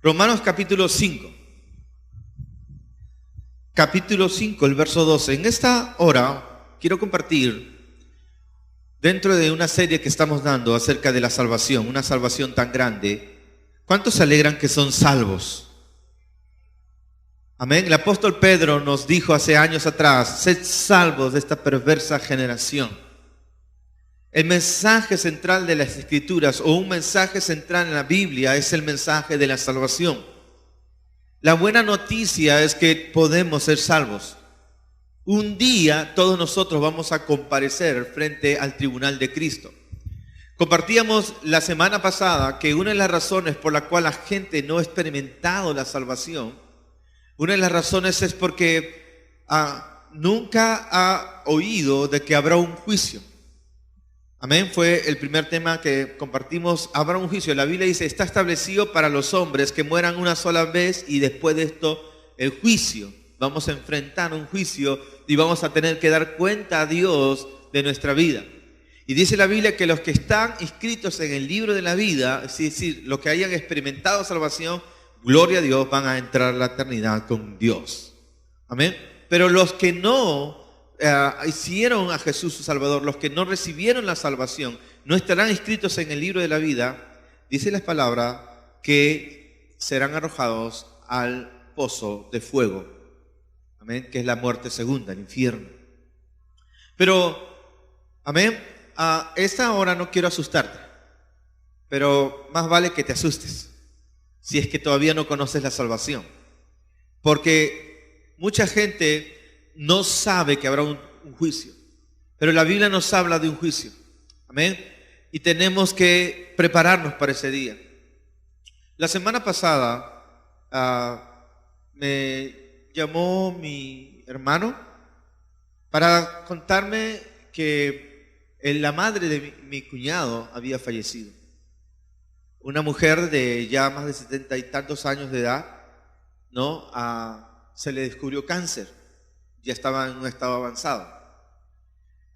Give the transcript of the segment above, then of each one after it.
Romanos capítulo 5. Capítulo 5, el verso 12. En esta hora quiero compartir dentro de una serie que estamos dando acerca de la salvación, una salvación tan grande. ¿Cuántos se alegran que son salvos? Amén. El apóstol Pedro nos dijo hace años atrás: sed salvos de esta perversa generación. El mensaje central de las Escrituras, o un mensaje central en la Biblia, es el mensaje de la salvación. La buena noticia es que podemos ser salvos. Un día todos nosotros vamos a comparecer frente al tribunal de Cristo. Compartíamos la semana pasada que una de las razones por la cual la gente no ha experimentado la salvación, una de las razones es porque nunca ha oído de que habrá un juicio. Amén, fue el primer tema que compartimos. Habrá un juicio. La Biblia dice: está establecido para los hombres que mueran una sola vez y después de esto el juicio. Vamos a enfrentar un juicio y vamos a tener que dar cuenta a Dios de nuestra vida. Y dice la Biblia que los que están inscritos en el libro de la vida, es decir, los que hayan experimentado salvación, gloria a Dios, van a entrar a la eternidad con Dios. Amén. Pero los que no hicieron a Jesús su Salvador, los que no recibieron la salvación, no estarán inscritos en el libro de la vida. Dice la palabra que serán arrojados al pozo de fuego, amén, que es la muerte segunda, el infierno. Pero, amén, a esta hora no quiero asustarte, pero más vale que te asustes si es que todavía no conoces la salvación, porque mucha gente no sabe que habrá un juicio, pero la Biblia nos habla de un juicio, amén, y tenemos que prepararnos para ese día. La semana pasada me llamó mi hermano para contarme que la madre de mi cuñado había fallecido. Una mujer de ya más de 70 y tantos años de edad, ¿no? Se le descubrió cáncer. Ya estaba en un estado avanzado.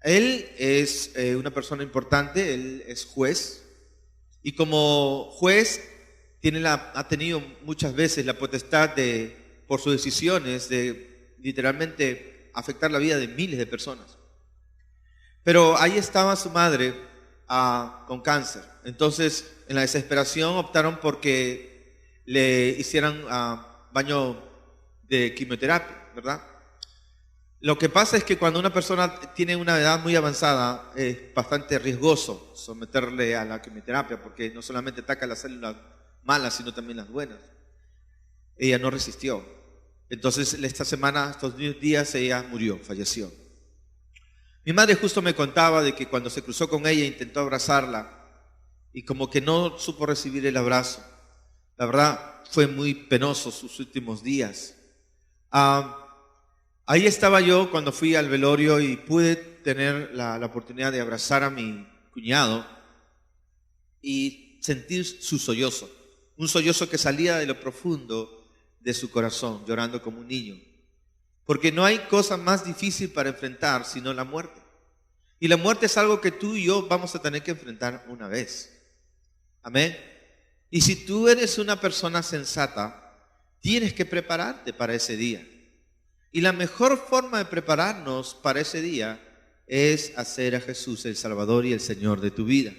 Él es una persona importante, él es juez, y como juez ha tenido muchas veces la potestad por sus decisiones, de literalmente afectar la vida de miles de personas. Pero ahí estaba su madre con cáncer. Entonces, en la desesperación optaron porque le hicieran baño de quimioterapia, ¿verdad? Lo que pasa es que cuando una persona tiene una edad muy avanzada, es bastante riesgoso someterle a la quimioterapia, porque no solamente ataca las células malas, sino también las buenas. Ella no resistió. Entonces, estos días, ella murió, falleció. Mi madre justo me contaba de que cuando se cruzó con ella, intentó abrazarla, y como que no supo recibir el abrazo. La verdad, fue muy penoso sus últimos días. Ahí estaba yo cuando fui al velorio y pude tener la oportunidad de abrazar a mi cuñado y sentir su sollozo, un sollozo que salía de lo profundo de su corazón, llorando como un niño. Porque no hay cosa más difícil para enfrentar sino la muerte. Y la muerte es algo que tú y yo vamos a tener que enfrentar una vez. Amén. Y si tú eres una persona sensata, tienes que prepararte para ese día. Y la mejor forma de prepararnos para ese día es hacer a Jesús el Salvador y el Señor de tu vida.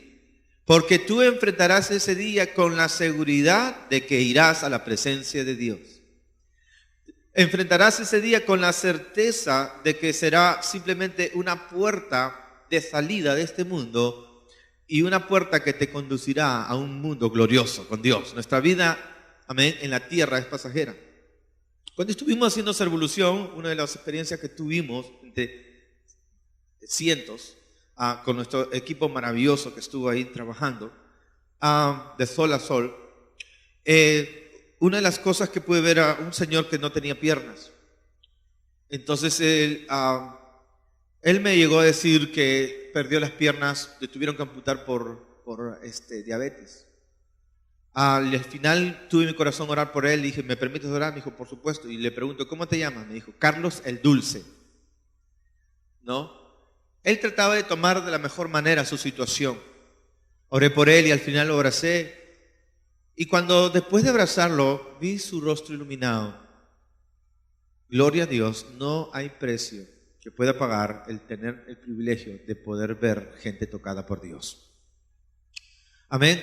Porque tú enfrentarás ese día con la seguridad de que irás a la presencia de Dios. Enfrentarás ese día con la certeza de que será simplemente una puerta de salida de este mundo y una puerta que te conducirá a un mundo glorioso con Dios. Nuestra vida, amén, en la tierra es pasajera. Cuando estuvimos haciendo Servolución, una de las experiencias que tuvimos, de cientos, con nuestro equipo maravilloso que estuvo ahí trabajando, de sol a sol, una de las cosas que pude ver a un señor que no tenía piernas. Entonces él me llegó a decir que perdió las piernas, le tuvieron que amputar por diabetes. Al final tuve mi corazón orar por él, dije: ¿me permites orar? Me dijo: por supuesto. Y le pregunto: ¿cómo te llamas? Me dijo: Carlos el Dulce. ¿No? Él trataba de tomar de la mejor manera su situación. Oré por él y al final lo abracé Y cuando después de abrazarlo, vi su rostro iluminado. Gloria a Dios, no hay precio que pueda pagar el tener el privilegio de poder ver gente tocada por Dios. Amén.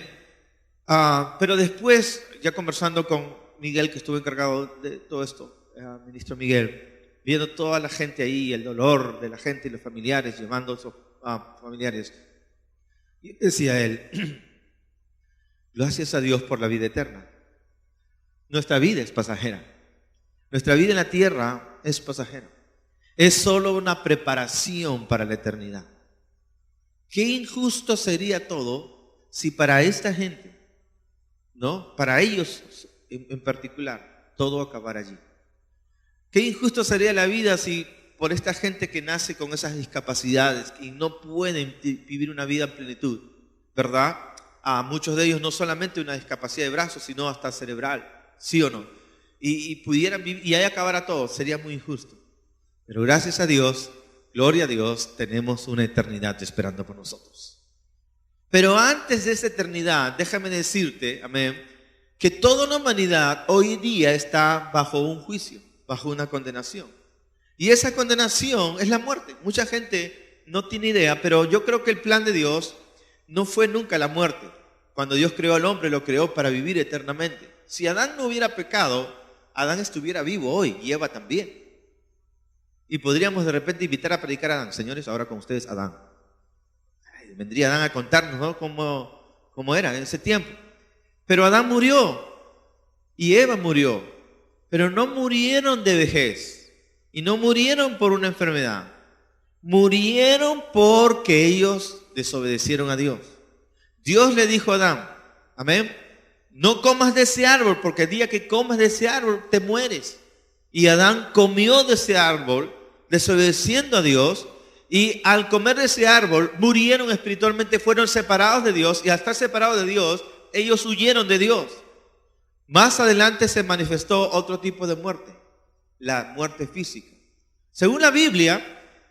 Pero después, ya conversando con Miguel, que estuvo encargado de todo esto, ministro Miguel, viendo toda la gente ahí, el dolor de la gente y los familiares, llevando a esos familiares, y decía él, gracias a Dios por la vida eterna. Nuestra vida es pasajera. Nuestra vida en la tierra es pasajera. Es solo una preparación para la eternidad. Qué injusto sería todo si para esta gente, ¿no? Para ellos en particular, todo acabara allí. Qué injusto sería la vida si por esta gente que nace con esas discapacidades y no pueden vivir una vida en plenitud, ¿verdad? A muchos de ellos no solamente una discapacidad de brazos, sino hasta cerebral, ¿sí o no? Y pudieran vivir, y ahí acabara todo, sería muy injusto. Pero gracias a Dios, gloria a Dios, tenemos una eternidad esperando por nosotros. Pero antes de esa eternidad, déjame decirte, amén, que toda la humanidad hoy día está bajo un juicio, bajo una condenación. Y esa condenación es la muerte. Mucha gente no tiene idea, pero yo creo que el plan de Dios no fue nunca la muerte. Cuando Dios creó al hombre, lo creó para vivir eternamente. Si Adán no hubiera pecado, Adán estuviera vivo hoy y Eva también. Y podríamos de repente invitar a predicar a Adán. Señores, ahora con ustedes Adán. Vendría Adán a contarnos, ¿no? cómo era en ese tiempo. Pero Adán murió y Eva murió. Pero no murieron de vejez y no murieron por una enfermedad. Murieron porque ellos desobedecieron a Dios. Dios le dijo a Adán, amén, no comas de ese árbol porque el día que comas de ese árbol te mueres. Y Adán comió de ese árbol desobedeciendo a Dios y al comer de ese árbol murieron espiritualmente, fueron separados de Dios y al estar separados de Dios ellos huyeron de Dios. Más adelante se manifestó otro tipo de muerte, la muerte física. Según la Biblia,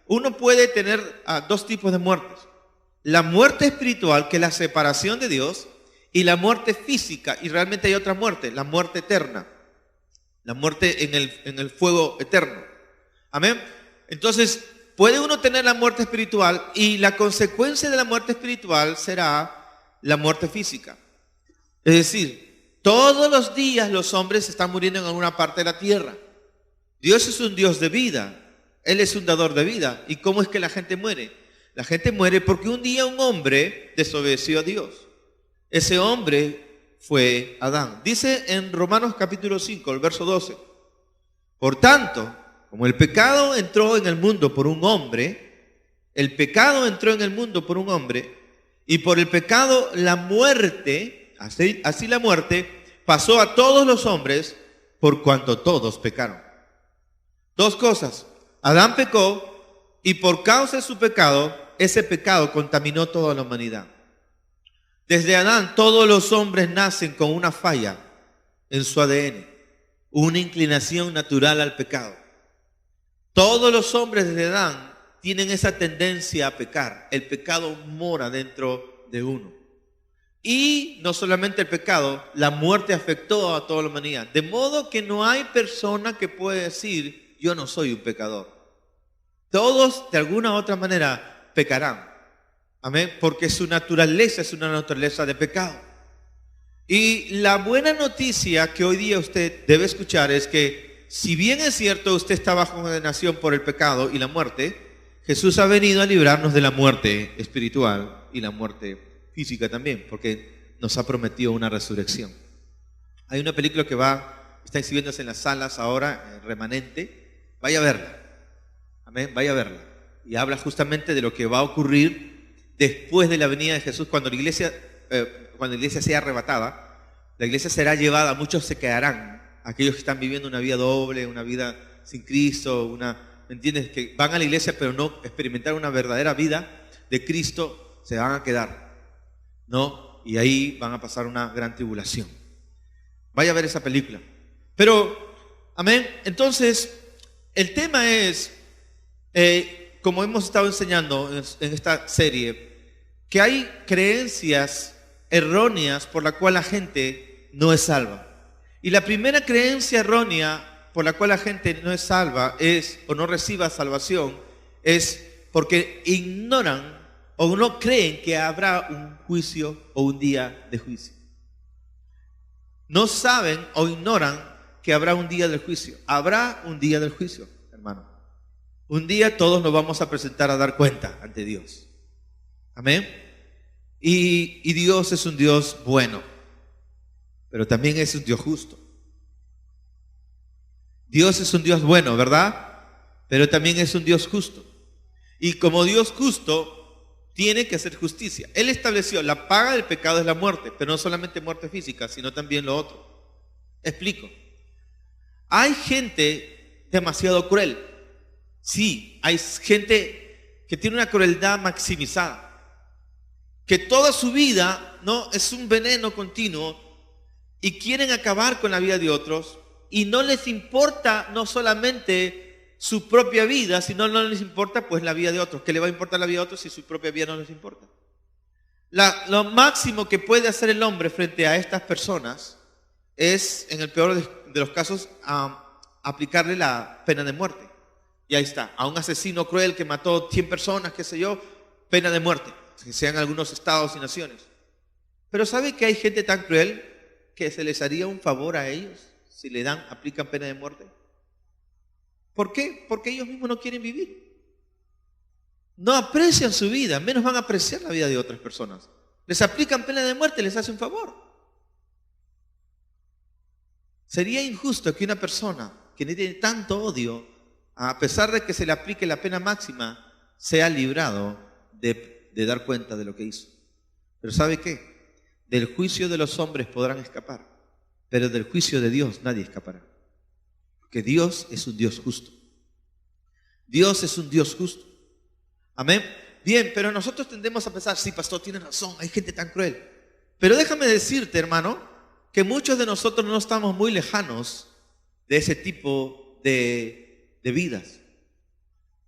uno puede tener dos tipos de muertes. La muerte espiritual, que es la separación de Dios, y la muerte física, y realmente hay otra muerte, la muerte eterna, la muerte en el fuego eterno. Amén. Entonces, puede uno tener la muerte espiritual y la consecuencia de la muerte espiritual será la muerte física. Es decir, todos los días los hombres están muriendo en alguna parte de la tierra. Dios es un Dios de vida. Él es un dador de vida. ¿Y cómo es que la gente muere? La gente muere porque un día un hombre desobedeció a Dios. Ese hombre fue Adán. Dice en Romanos capítulo 5, el verso 12. Por tanto, como el pecado entró en el mundo por un hombre, el pecado entró en el mundo por un hombre, y por el pecado la muerte, así la muerte, pasó a todos los hombres por cuanto todos pecaron. Dos cosas. Adán pecó y por causa de su pecado, ese pecado contaminó toda la humanidad. Desde Adán todos los hombres nacen con una falla en su ADN, una inclinación natural al pecado. Todos los hombres desde Adán tienen esa tendencia a pecar. El pecado mora dentro de uno. Y no solamente el pecado, la muerte afectó a toda la humanidad. De modo que no hay persona que pueda decir, yo no soy un pecador. Todos, de alguna u otra manera, pecarán. Amén. Porque su naturaleza es una naturaleza de pecado. Y la buena noticia que hoy día usted debe escuchar es que, si bien es cierto usted está bajo condenación por el pecado y la muerte, Jesús ha venido a librarnos de la muerte espiritual y la muerte física también, porque nos ha prometido una resurrección. Hay una película que está exhibiéndose en las salas ahora, Remanente. Vaya a verla. Amén, vaya a verla. Y habla justamente de lo que va a ocurrir después de la venida de Jesús, cuando la iglesia sea arrebatada. La iglesia será llevada, muchos se quedarán. Aquellos que están viviendo una vida doble, una vida sin Cristo, ¿me entiendes? Que van a la iglesia pero no experimentar una verdadera vida de Cristo, se van a quedar, ¿no? Y ahí van a pasar una gran tribulación. Vaya a ver esa película. Pero, amén, entonces, el tema es, como hemos estado enseñando en esta serie, que hay creencias erróneas por la cual la gente no es salva. Y la primera creencia errónea por la cual la gente no es salva es, o no reciba salvación, es porque ignoran o no creen que habrá un juicio o un día de juicio. No saben o ignoran que habrá un día del juicio. Habrá un día del juicio, hermano. Un día todos nos vamos a presentar a dar cuenta ante Dios. Amén. Y Dios es un Dios bueno, pero también es un Dios justo. Dios es un Dios bueno, ¿verdad? Pero también es un Dios justo. Y como Dios justo, tiene que hacer justicia. Él estableció, la paga del pecado es la muerte, pero no solamente muerte física, sino también lo otro. Explico. Hay gente demasiado cruel. Sí, hay gente que tiene una crueldad maximizada, que toda su vida, ¿no?, es un veneno continuo y quieren acabar con la vida de otros y no les importa no solamente su propia vida, sino no les importa pues la vida de otros. ¿Qué le va a importar la vida de otros si su propia vida no les importa? Lo máximo que puede hacer el hombre frente a estas personas es, en el peor de los casos, aplicarle la pena de muerte. Y ahí está, a un asesino cruel que mató 100 personas, qué sé yo, pena de muerte, que sean algunos estados y naciones. Pero ¿sabe que hay gente tan cruel que se les haría un favor a ellos si aplican pena de muerte? ¿Por qué? Porque ellos mismos no quieren vivir. No aprecian su vida, menos van a apreciar la vida de otras personas. Les aplican pena de muerte, les hace un favor. Sería injusto que una persona que tiene tanto odio, a pesar de que se le aplique la pena máxima, sea librado de dar cuenta de lo que hizo. Pero ¿sabe qué? Del juicio de los hombres podrán escapar, pero del juicio de Dios nadie escapará. Porque Dios es un Dios justo. Dios es un Dios justo. Amén. Bien, pero nosotros tendemos a pensar, sí, pastor, tienes razón, hay gente tan cruel. Pero déjame decirte, hermano, que muchos de nosotros no estamos muy lejanos de ese tipo de vidas.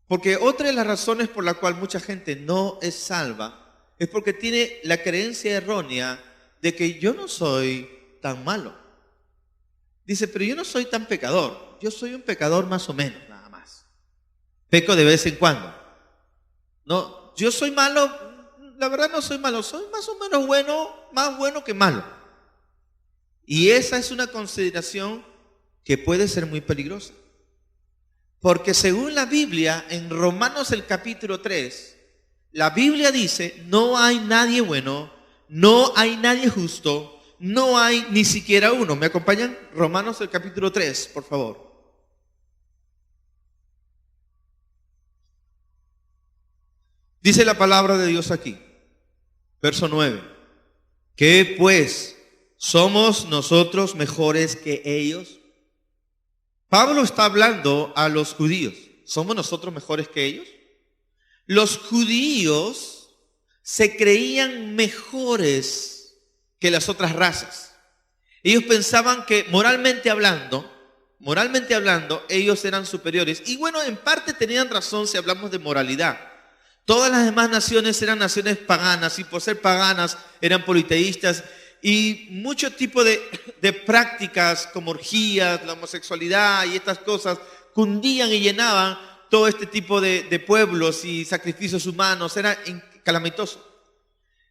Porque otra de las razones por la cual mucha gente no es salva es porque tiene la creencia errónea de que yo no soy tan malo. Dice, pero yo no soy tan pecador. Yo soy un pecador más o menos, nada más. Peco de vez en cuando. No, yo soy malo, la verdad no soy malo, soy más o menos bueno, más bueno que malo. Y esa es una consideración que puede ser muy peligrosa. Porque según la Biblia, en Romanos el capítulo 3, la Biblia dice, no hay nadie bueno, no hay nadie justo, no hay ni siquiera uno. ¿Me acompañan? Romanos el capítulo 3, por favor. Dice la palabra de Dios aquí, verso 9. ¿Qué pues? ¿Somos nosotros mejores que ellos? Pablo está hablando a los judíos. ¿Somos nosotros mejores que ellos? Los judíos se creían mejores que las otras razas. Ellos pensaban que moralmente hablando, ellos eran superiores. Y bueno, en parte tenían razón si hablamos de moralidad. Todas las demás naciones eran naciones paganas y por ser paganas eran politeístas. Y mucho tipo de prácticas como orgías, la homosexualidad y estas cosas cundían y llenaban todo este tipo de pueblos y sacrificios humanos. Era calamitoso.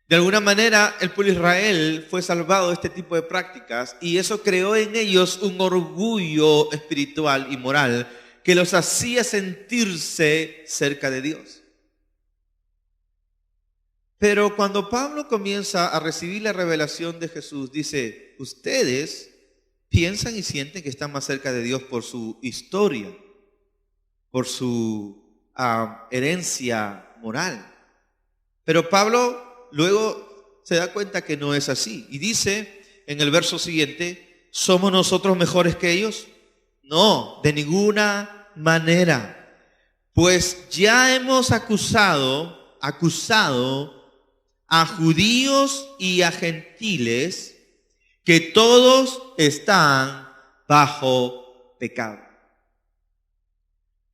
De alguna manera el pueblo de Israel fue salvado de este tipo de prácticas y eso creó en ellos un orgullo espiritual y moral que los hacía sentirse cerca de Dios. Pero cuando Pablo comienza a recibir la revelación de Jesús, dice, ustedes piensan y sienten que están más cerca de Dios por su historia, por su herencia moral. Pero Pablo luego se da cuenta que no es así. Y dice en el verso siguiente, ¿somos nosotros mejores que ellos? No, de ninguna manera. Pues ya hemos acusado a judíos y a gentiles que todos están bajo pecado.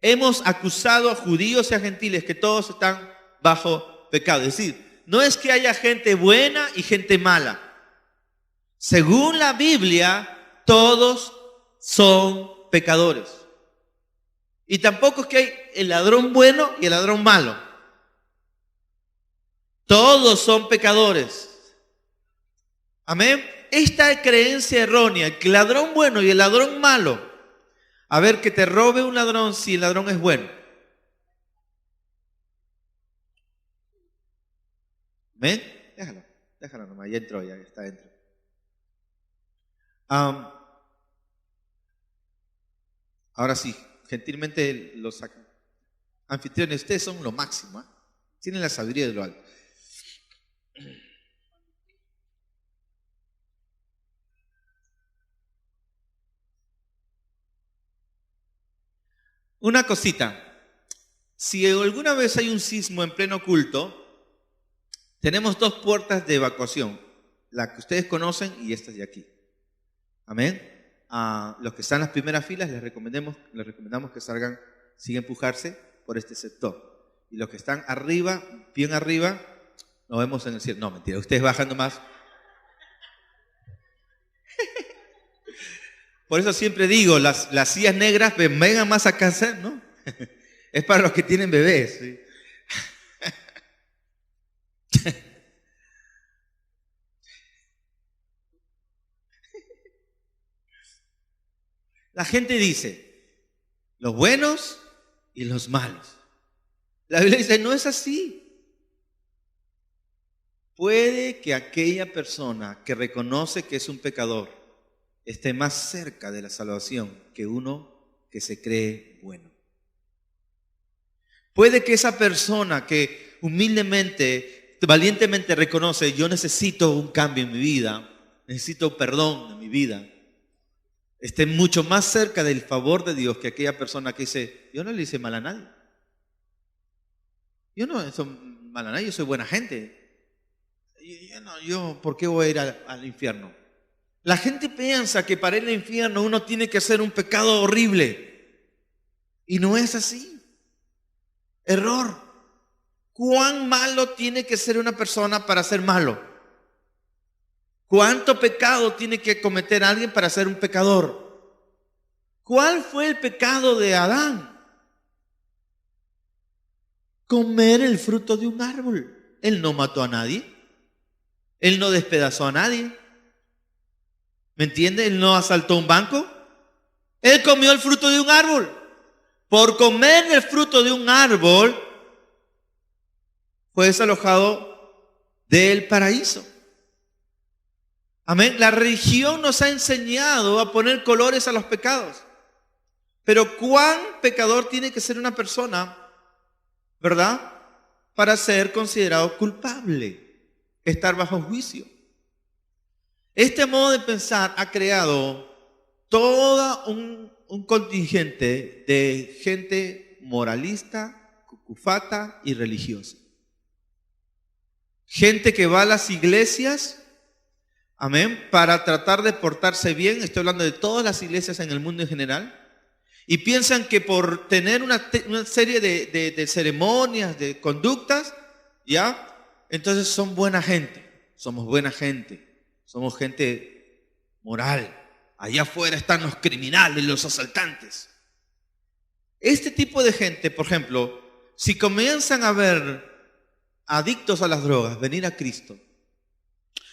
Hemos acusado a judíos y a gentiles que todos están bajo pecado. Es decir, no es que haya gente buena y gente mala, Según la Biblia, todos son pecadores. Y tampoco es que hay el ladrón bueno y el ladrón malo. Todos son pecadores. Amén. Esta creencia errónea, que el ladrón bueno y el ladrón malo, a ver, que te robe un ladrón si el ladrón es bueno. ¿Amén? Déjalo nomás, ya entró, ya está dentro. Ahora sí, gentilmente los anfitriones, ustedes son lo máximo, ¿eh? Tienen la sabiduría de lo alto. Una cosita, si alguna vez hay un sismo en pleno culto, tenemos dos puertas de evacuación, la que ustedes conocen y esta de aquí. Amén. A los que están en las primeras filas les recomendamos que salgan sin empujarse por este sector. Y los que están arriba, bien arriba, nos vemos en el cielo. No, mentira, ustedes bajando más. Por eso siempre digo, las sillas negras vengan más a casa, ¿no? Es para los que tienen bebés. ¿Sí? La gente dice, los buenos y los malos. La Biblia dice, no es así. Puede que aquella persona que reconoce que es un pecador esté más cerca de la salvación que uno que se cree bueno. Puede que esa persona que humildemente, valientemente reconoce, yo necesito un cambio en mi vida, necesito perdón en mi vida, esté mucho más cerca del favor de Dios que aquella persona que dice, yo no le hice mal a nadie. Yo no soy mal a nadie, yo soy buena gente. ¿Por qué voy a ir al infierno? La gente piensa que para ir al infierno uno tiene que hacer un pecado horrible. Y no es así. Error. ¿Cuán malo tiene que ser una persona para ser malo? ¿Cuánto pecado tiene que cometer alguien para ser un pecador? ¿Cuál fue el pecado de Adán? Comer el fruto de un árbol. Él no mató a nadie. Él no despedazó a nadie. ¿Me entiende? Él no asaltó un banco. Él comió el fruto de un árbol. Por comer el fruto de un árbol, fue desalojado del paraíso. Amén. La religión nos ha enseñado a poner colores a los pecados. Pero ¿cuán pecador tiene que ser una persona, verdad, para ser considerado culpable, estar bajo juicio? Este modo de pensar ha creado todo un contingente de gente moralista, cucufata y religiosa. Gente que va a las iglesias, amén, para tratar de portarse bien. Estoy hablando de todas las iglesias en el mundo en general. Y piensan que por tener una serie de ceremonias, de conductas, ¿ya? Entonces son buena gente. Somos buena gente. Somos gente moral. Allá afuera están los criminales, los asaltantes. Este tipo de gente, por ejemplo, si comienzan a ver adictos a las drogas venir a Cristo,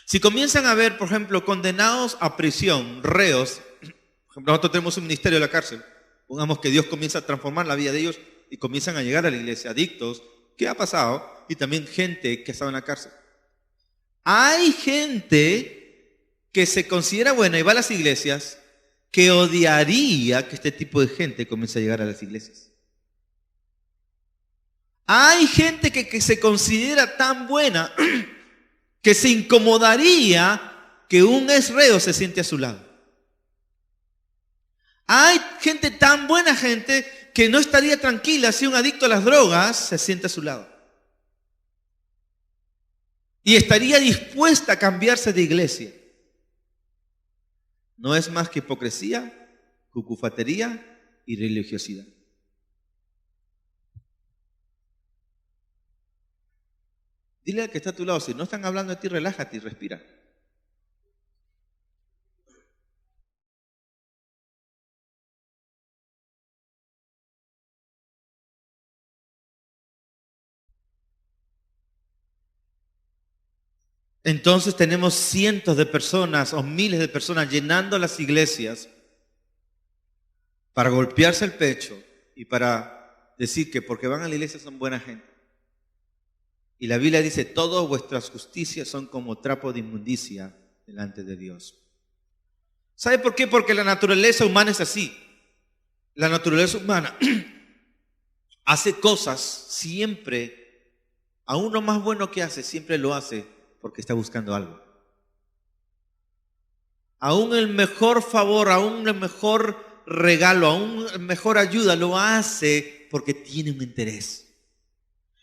si comienzan a ver, por ejemplo, condenados a prisión, reos, por ejemplo, nosotros tenemos un ministerio de la cárcel, pongamos que Dios comienza a transformar la vida de ellos y comienzan a llegar a la iglesia, adictos, ¿qué ha pasado? Y también gente que estaba en la cárcel. Hay gente que se considera buena y va a las iglesias, que odiaría que este tipo de gente comience a llegar a las iglesias. Hay gente que se considera tan buena que se incomodaría que un ex reo se siente a su lado. Hay gente tan buena gente que no estaría tranquila si un adicto a las drogas se siente a su lado. Y estaría dispuesta a cambiarse de iglesia. No es más que hipocresía, cucufatería y religiosidad. Dile al que está a tu lado, si no están hablando de ti, relájate y respira. Entonces tenemos cientos de personas o miles de personas llenando las iglesias para golpearse el pecho y para decir que porque van a la iglesia son buena gente. Y la Biblia dice, todas vuestras justicias son como trapo de inmundicia delante de Dios. ¿Sabe por qué? Porque la naturaleza humana es así. La naturaleza humana hace cosas siempre, aún lo más bueno que hace, siempre lo hace porque está buscando algo. Aún el mejor favor, aún el mejor regalo, aún la mejor ayuda, lo hace porque tiene un interés.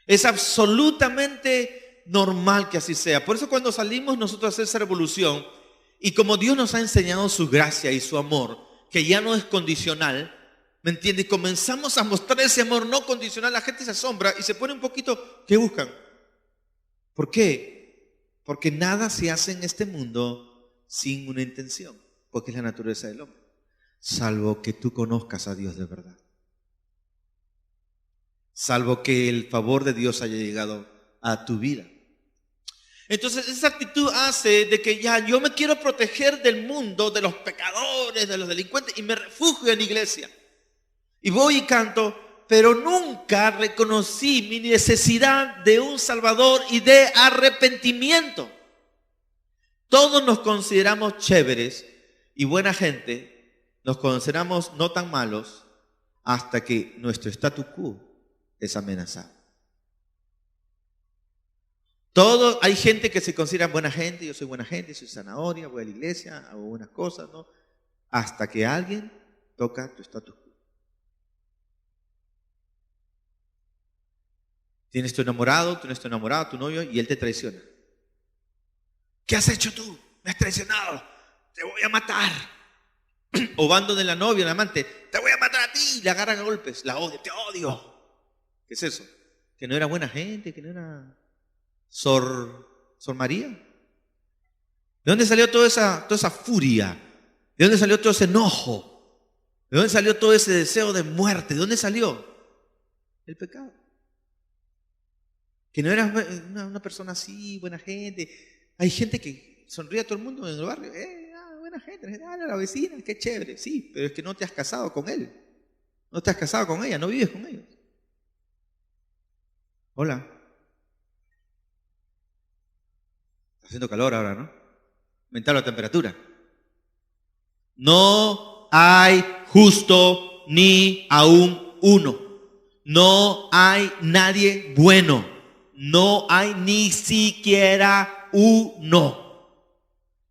Es absolutamente normal que así sea. Por eso cuando salimos nosotros a hacer esa revolución, y como Dios nos ha enseñado su gracia y su amor, que ya no es condicional, ¿me entiendes? Comenzamos a mostrar ese amor no condicional, la gente se asombra y se pone un poquito, ¿qué buscan? ¿Por qué? Porque nada se hace en este mundo sin una intención, porque es la naturaleza del hombre, salvo que tú conozcas a Dios de verdad. Salvo que el favor de Dios haya llegado a tu vida. Entonces esa actitud hace de que ya yo me quiero proteger del mundo, de los pecadores, de los delincuentes, y me refugio en la iglesia. Y voy y canto, pero nunca reconocí mi necesidad de un Salvador y de arrepentimiento. Todos nos consideramos chéveres y buena gente, nos consideramos no tan malos hasta que nuestro statu quo es amenazado. Hay gente que se considera buena gente, yo soy buena gente, soy zanahoria, voy a la iglesia, hago buenas cosas, ¿no? Hasta que alguien toca tu status quo. Tienes tu enamorado, tienes tu enamorado, tu novio, y él te traiciona. ¿Qué has hecho tú? Me has traicionado, te voy a matar. O van donde la novia, el amante, te voy a matar a ti, le agarran a golpes, la odia, te odio. ¿Qué es eso? Que no era buena gente, que no era Sor María. ¿De dónde salió toda esa furia? ¿De dónde salió todo ese enojo? ¿De dónde salió todo ese deseo de muerte? ¿De dónde salió? El pecado. Que no era una persona así, buena gente. Hay gente que sonríe a todo el mundo en el barrio. Buena gente, la vecina, qué chévere. Sí, pero es que no te has casado con él. No te has casado con ella, no vives con ellos. Hola. Está haciendo calor ahora, ¿no? Aumentar la temperatura. No hay justo ni aún uno. No hay nadie bueno. No hay ni siquiera uno.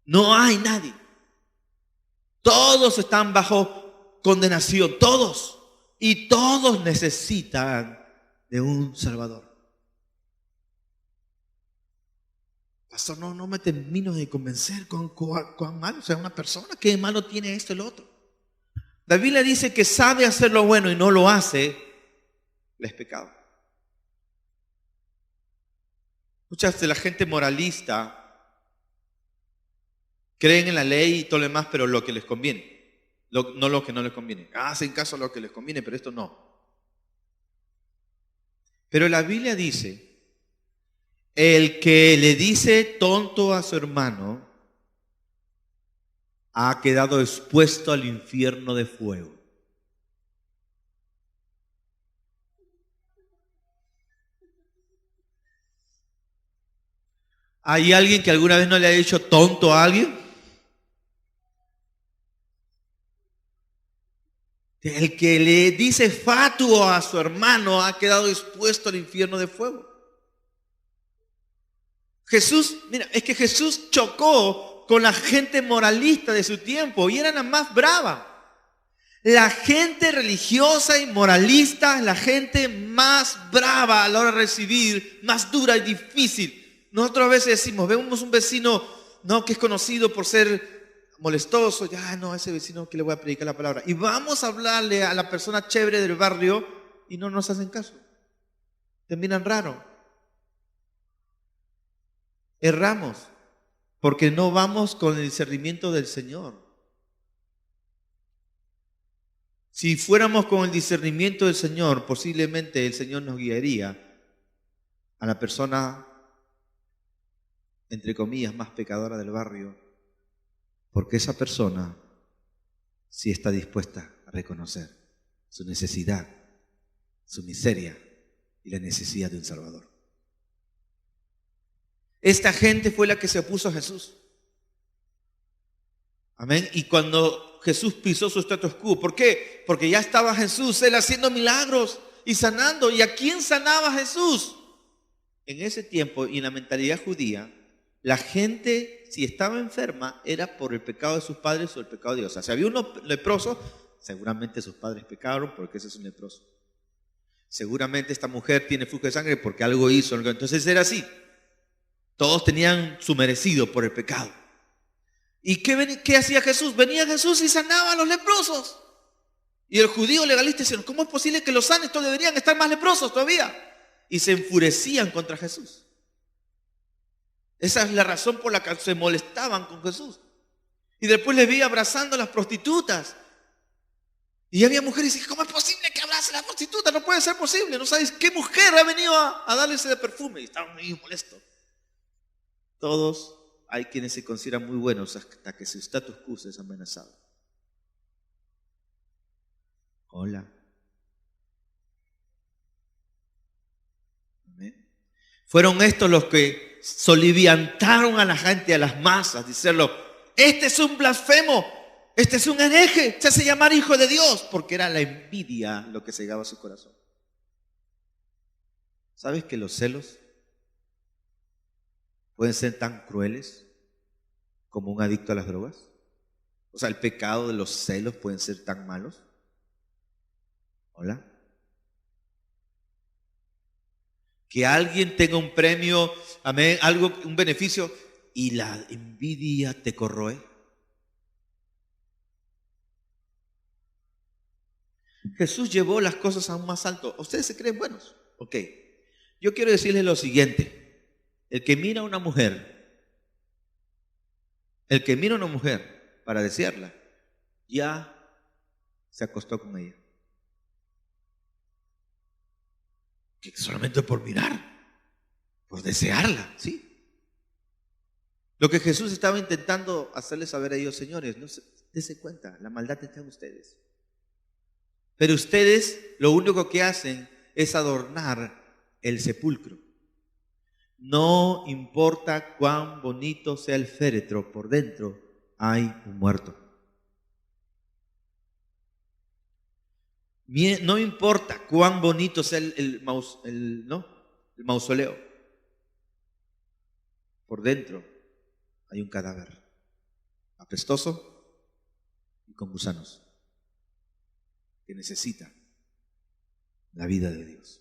No hay nadie. Todos están bajo condenación, todos. Y todos necesitan de un Salvador. Pastor, no me termino de convencer con cuán malo, o sea, una persona, ¿qué malo tiene esto y lo otro? La Biblia dice que sabe hacer lo bueno y no lo hace, es pecado. Muchas de la gente moralista creen en la ley y todo lo demás, pero lo que les conviene, no lo que no les conviene. Hacen caso a lo que les conviene, pero esto no. Pero la Biblia dice, el que le dice tonto a su hermano ha quedado expuesto al infierno de fuego. ¿Hay alguien que alguna vez no le haya dicho tonto a alguien? El que le dice fatuo a su hermano ha quedado expuesto al infierno de fuego. Jesús, mira, es que Jesús chocó con la gente moralista de su tiempo y era la más brava. La gente religiosa y moralista es la gente más brava a la hora de recibir, más dura y difícil. Nosotros a veces decimos, vemos un vecino no que es conocido por ser molestoso, ya no, ese vecino que le voy a predicar la palabra. Y vamos a hablarle a la persona chévere del barrio y no nos hacen caso. Te miran raro. Erramos porque no vamos con el discernimiento del Señor. Si fuéramos con el discernimiento del Señor, posiblemente el Señor nos guiaría a la persona entre comillas, más pecadora del barrio, porque esa persona sí está dispuesta a reconocer su necesidad, su miseria y la necesidad de un Salvador. Esta gente fue la que se opuso a Jesús. Amén. Y cuando Jesús pisó su status quo, ¿por qué? Porque ya estaba Jesús, Él haciendo milagros y sanando. ¿Y a quién sanaba Jesús? En ese tiempo y en la mentalidad judía, la gente, si estaba enferma, era por el pecado de sus padres o el pecado de Dios. O sea, si había uno leproso, seguramente sus padres pecaron porque ese es un leproso. Seguramente esta mujer tiene flujo de sangre porque algo hizo. Entonces era así. Todos tenían su merecido por el pecado. ¿Y qué hacía Jesús? Venía Jesús y sanaba a los leprosos. Y el judío legalista decía, ¿cómo es posible que los sanes? Todos deberían estar más leprosos todavía. Y se enfurecían contra Jesús. Esa es la razón por la que se molestaban con Jesús. Y después le vi abrazando a las prostitutas. Y había mujeres y dije, ¿cómo es posible que abrace a las prostitutas? No puede ser posible. No sabes qué mujer ha venido a darle ese perfume. Y estaban muy molestos. Todos hay quienes se consideran muy buenos hasta que su status quo es amenazado. Hola. ¿Amén? Fueron estos los que soliviantaron a la gente, a las masas, diciendo, este es un blasfemo, este es un hereje, se hace llamar hijo de Dios, porque era la envidia lo que cegaba su corazón. ¿Sabes que los celos pueden ser tan crueles como un adicto a las drogas? O sea, el pecado de los celos pueden ser tan malos. Hola. Que alguien tenga un premio, amén, algo, un beneficio, y la envidia te corroe. Jesús llevó las cosas aún más alto. ¿Ustedes se creen buenos? Ok. Yo quiero decirles lo siguiente. El que mira a una mujer para desearla, ya se acostó con ella. Que solamente por mirar, por desearla, ¿sí? Lo que Jesús estaba intentando hacerles saber a ellos, señores, no se dense cuenta, la maldad está en ustedes. Pero ustedes lo único que hacen es adornar el sepulcro. No importa cuán bonito sea el féretro, por dentro hay un muerto. No importa cuán bonito sea el mausoleo, por dentro hay un cadáver apestoso y con gusanos que necesita la vida de Dios.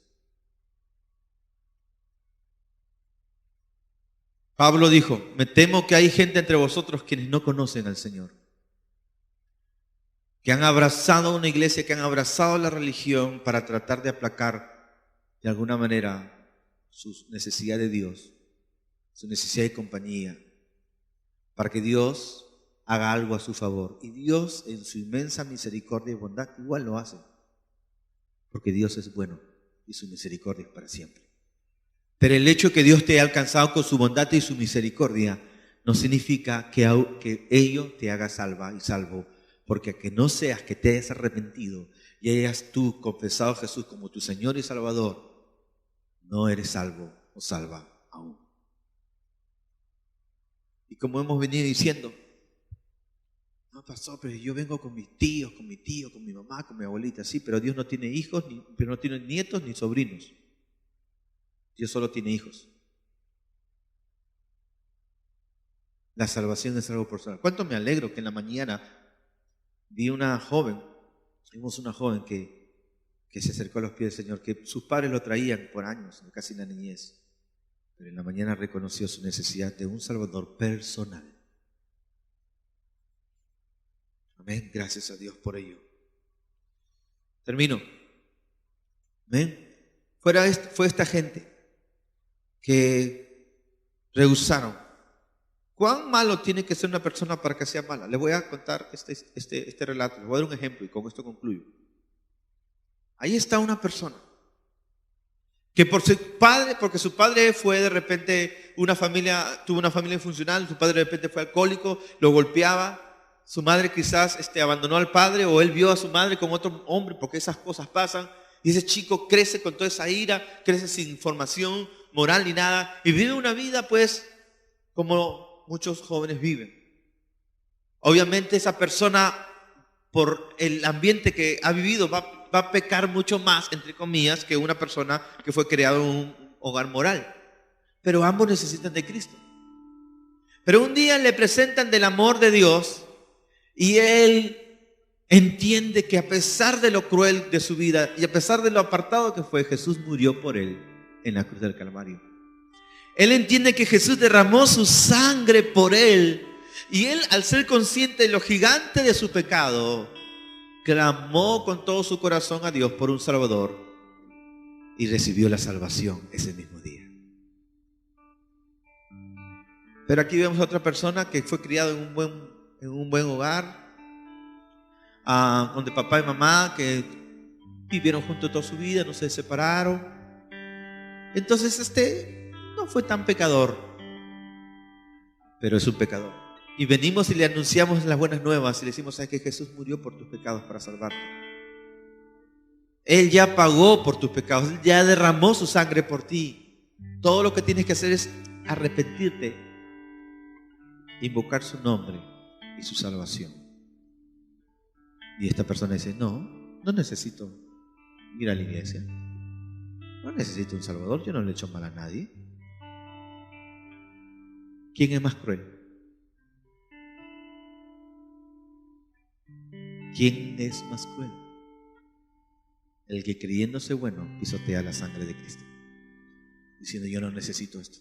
Pablo dijo, me temo que hay gente entre vosotros quienes no conocen al Señor, que han abrazado una iglesia, que han abrazado la religión para tratar de aplacar de alguna manera su necesidad de Dios, su necesidad de compañía, para que Dios haga algo a su favor. Y Dios, en su inmensa misericordia y bondad, igual lo hace, porque Dios es bueno y su misericordia es para siempre. Pero el hecho de que Dios te haya alcanzado con su bondad y su misericordia no significa que ello te haga salva y salvo, porque a que no seas que te hayas arrepentido y hayas tú confesado a Jesús como tu Señor y Salvador, no eres salvo o salva aún. Y como hemos venido diciendo, no pasó, pero yo vengo con mis tíos, con mi tío, con mi mamá, con mi abuelita, sí, pero Dios no tiene hijos, pero no tiene nietos ni sobrinos. Dios solo tiene hijos. La salvación es algo personal. ¿Cuánto me alegro que en la mañana vimos una joven que se acercó a los pies del Señor, que sus padres lo traían por años, casi en la niñez, pero en la mañana reconoció su necesidad de un Salvador personal. Amén, gracias a Dios por ello. Termino. Amén. Fue esta gente que rehusaron. ¿Cuán malo tiene que ser una persona para que sea mala? Les voy a contar este relato, les voy a dar un ejemplo y con esto concluyo. Ahí está una persona Que por su padre, porque su padre fue de repente tuvo una familia funcional, su padre de repente fue alcohólico, lo golpeaba. Su madre quizás abandonó al padre, o él vio a su madre con otro hombre, porque esas cosas pasan. Y ese chico crece con toda esa ira, crece sin formación moral ni nada, y vive una vida pues como muchos jóvenes viven. Obviamente esa persona, por el ambiente que ha vivido, va a pecar mucho más, entre comillas, que una persona que fue creada en un hogar moral. Pero ambos necesitan de Cristo. Pero un día le presentan del amor de Dios, y él entiende que a pesar de lo cruel de su vida y a pesar de lo apartado que fue, Jesús murió por él en la cruz del Calvario. Él entiende que Jesús derramó su sangre por él, y él, al ser consciente de lo gigante de su pecado, clamó con todo su corazón a Dios por un Salvador y recibió la salvación ese mismo día. Pero aquí vemos a otra persona que fue criado en un buen hogar, donde papá y mamá que vivieron juntos toda su vida, no se separaron. Entonces no fue tan pecador, pero es un pecador. Y venimos y le anunciamos las buenas nuevas y le decimos: ¿sabes que Jesús murió por tus pecados para salvarte? Él ya pagó por tus pecados, Él ya derramó su sangre por ti. Todo lo que tienes que hacer es arrepentirte, invocar su nombre y su salvación. Y esta persona dice: no necesito ir a la iglesia, no necesito un Salvador, yo no le he hecho mal a nadie. ¿Quién es más cruel? ¿Quién es más cruel? El que, creyéndose bueno, pisotea la sangre de Cristo, diciendo: yo no necesito esto.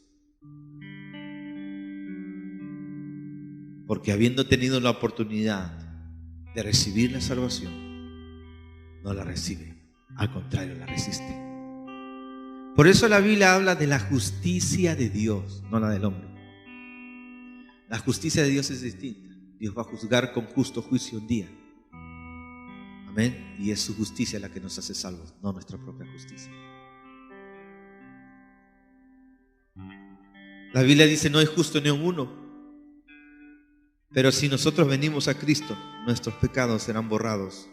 Porque habiendo tenido la oportunidad de recibir la salvación, no la recibe, al contrario, la resiste. Por eso la Biblia habla de la justicia de Dios, no la del hombre. La justicia de Dios es distinta. Dios va a juzgar con justo juicio un día. Amén. Y es su justicia la que nos hace salvos, no nuestra propia justicia. La Biblia dice: no hay justo ni un uno. Pero si nosotros venimos a Cristo, nuestros pecados serán borrados.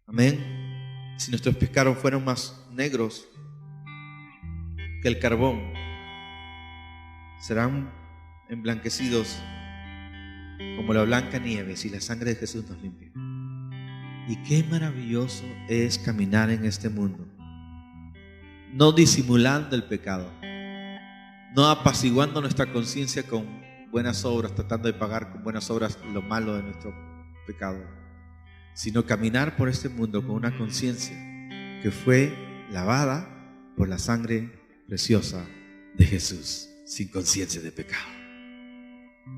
Amén. Si nuestros pecados fueron más negros que el carbón, serán emblanquecidos como la blanca nieve si la sangre de Jesús nos limpia. Y qué maravilloso es caminar en este mundo, no disimulando el pecado, no apaciguando nuestra conciencia con buenas obras, tratando de pagar con buenas obras lo malo de nuestro pecado, sino caminar por este mundo con una conciencia que fue lavada por la sangre preciosa de Jesús, sin conciencia de pecado,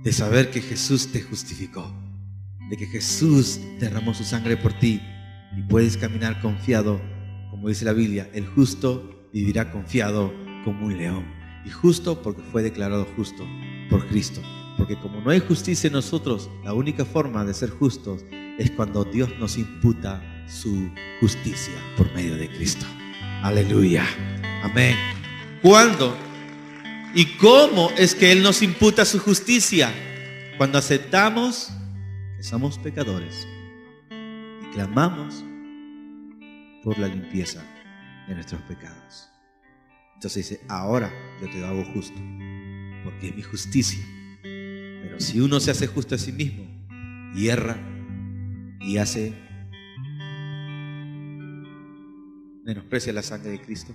de saber que Jesús te justificó, de que Jesús derramó su sangre por ti, y puedes caminar confiado, como dice la Biblia: el justo vivirá confiado como un león. Y justo porque fue declarado justo por Cristo. Porque como no hay justicia en nosotros, la única forma de ser justos es cuando Dios nos imputa su justicia por medio de Cristo. Aleluya. Amén. ¿Cuándo y cómo es que Él nos imputa su justicia? Cuando aceptamos que somos pecadores y clamamos por la limpieza de nuestros pecados. Entonces dice: ahora yo te hago justo, porque es mi justicia. Pero si uno se hace justo a sí mismo y erra y menosprecia la sangre de Cristo,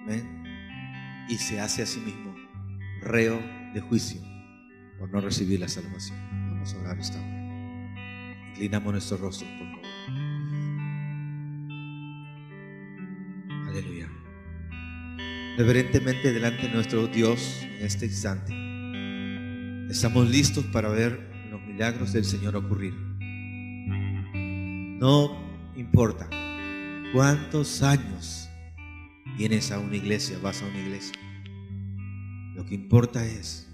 ¿ven? Y se hace a sí mismo reo de juicio por no recibir la salvación. Vamos a orar esta hora. Inclinamos nuestros rostros, por favor. Aleluya. Reverentemente delante de nuestro Dios en este instante, estamos listos para ver los milagros del Señor ocurrir. No importa cuántos años vienes a una iglesia, vas a una iglesia. Lo que importa es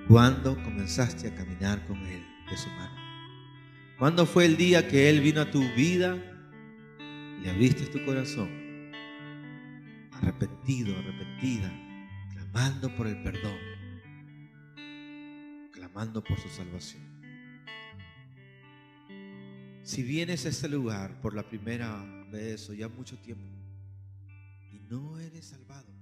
cuándo comenzaste a caminar con Él de su mano. ¿Cuándo fue el día que Él vino a tu vida y le abriste tu corazón arrepentido, arrepentida, clamando por el perdón, clamando por su salvación. Si vienes a este lugar por la primera vez o ya mucho tiempo y no eres salvado,